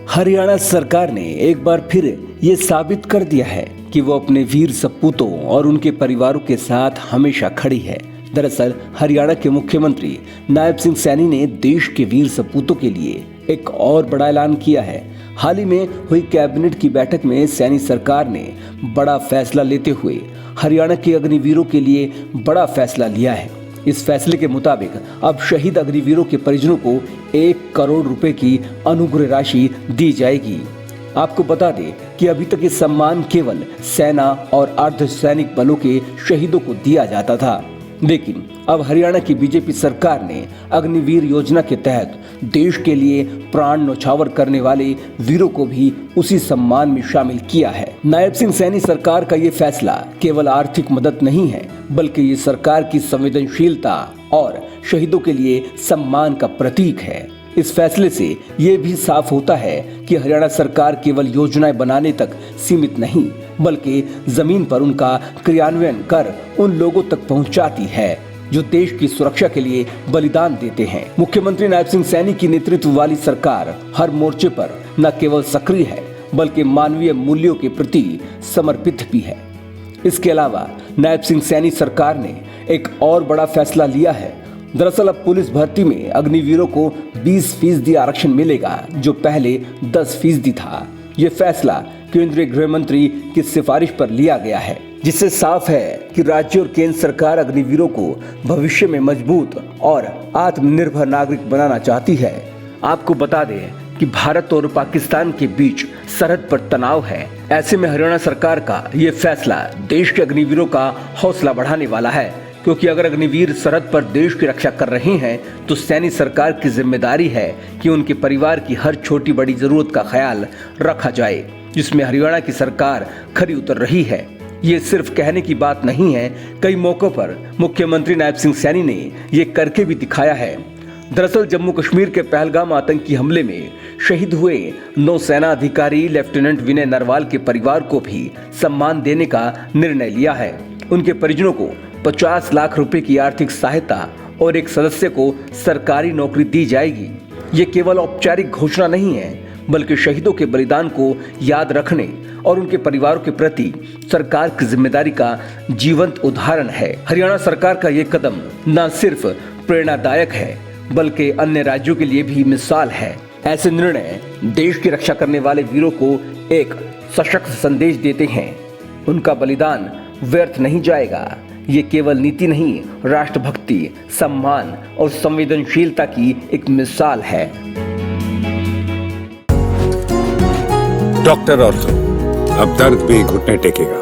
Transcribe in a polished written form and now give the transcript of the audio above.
हरियाणा सरकार ने एक बार फिर ये साबित कर दिया है कि वो अपने वीर सपूतों और उनके परिवारों के साथ हमेशा खड़ी है। दरअसल हरियाणा के मुख्यमंत्री नायब सिंह सैनी ने देश के वीर सपूतों के लिए एक और बड़ा ऐलान किया है। हाल ही में हुई कैबिनेट की बैठक में सैनी सरकार ने बड़ा फैसला लेते हुए हरियाणा के अग्निवीरों के लिए बड़ा फैसला लिया है। इस फैसले के मुताबिक अब शहीद अग्निवीरों के परिजनों को 1 करोड़ रुपए की अनुग्रह राशि दी जाएगी। आपको बता दें कि अभी तक ये सम्मान केवल सेना और अर्धसैनिक बलों के शहीदों को दिया जाता था, लेकिन अब हरियाणा की बीजेपी सरकार ने अग्निवीर योजना के तहत देश के लिए प्राण न्यौछावर करने वाले वीरों को भी उसी सम्मान में शामिल किया है। नायब सिंह सैनी सरकार का ये फैसला केवल आर्थिक मदद नहीं है, बल्कि ये सरकार की संवेदनशीलता और शहीदों के लिए सम्मान का प्रतीक है। इस फैसले से ये भी साफ होता है कि हरियाणा सरकार केवल योजनाएं बनाने तक सीमित नहीं, बल्कि जमीन पर उनका क्रियान्वयन कर उन लोगों तक पहुंचाती है जो देश की सुरक्षा के लिए बलिदान देते हैं। मुख्यमंत्री नायब सिंह सैनी की नेतृत्व वाली सरकार हर मोर्चे पर न केवल सक्रिय है, बल्कि मानवीय मूल्यों के प्रति समर्पित भी है। इसके अलावा नायब सिंह सैनी सरकार ने एक और बड़ा फैसला लिया है। दरअसल अब पुलिस भर्ती में अग्निवीरों को 20% आरक्षण मिलेगा, जो पहले 10% था। ये फैसला केंद्रीय गृह मंत्री की सिफारिश पर लिया गया है, जिससे साफ है कि राज्य और केंद्र सरकार अग्निवीरों को भविष्य में मजबूत और आत्मनिर्भर नागरिक बनाना चाहती है। आपको बता दें कि भारत और पाकिस्तान के बीच सरहद पर तनाव है। ऐसे में हरियाणा सरकार का ये फैसला देश के अग्निवीरों का हौसला बढ़ाने वाला है, क्योंकि अगर अग्निवीर सरहद पर देश की रक्षा कर रहे हैं तो सैनी सरकार की जिम्मेदारी है कि उनके परिवार की हर छोटी बड़ी जरूरत का ख्याल रखा जाए, जिसमें हरियाणा की सरकार खरी उतर रही है। ये सिर्फ कहने की बात नहीं है, कई मौकों पर मुख्यमंत्री नायब सिंह सैनी ने ये करके भी दिखाया है। दरअसल जम्मू कश्मीर के पहलगाम आतंकी हमले में शहीद हुए नौसेना अधिकारी लेफ्टिनेंट विनय नरवाल के परिवार को भी सम्मान देने का निर्णय लिया है। उनके परिजनों को 50 लाख रुपए की आर्थिक सहायता और एक सदस्य को सरकारी नौकरी दी जाएगी। ये केवल औपचारिक घोषणा नहीं है, बल्कि शहीदों के बलिदान को याद रखने और उनके परिवारों के प्रति सरकार की जिम्मेदारी का जीवंत उदाहरण है। हरियाणा सरकार का ये कदम न सिर्फ प्रेरणादायक है, बल्कि अन्य राज्यों के लिए भी मिसाल है। ऐसे निर्णय देश की रक्षा करने वाले वीरों को एक सशक्त संदेश देते हैं। उनका बलिदान व्यर्थ नहीं जाएगा। ये केवल नीति नहीं, राष्ट्रभक्ति, सम्मान और संवेदनशीलता की एक मिसाल है। डॉक्टर ऑर्थो, अब दर्द भी घुटने टेकेगा।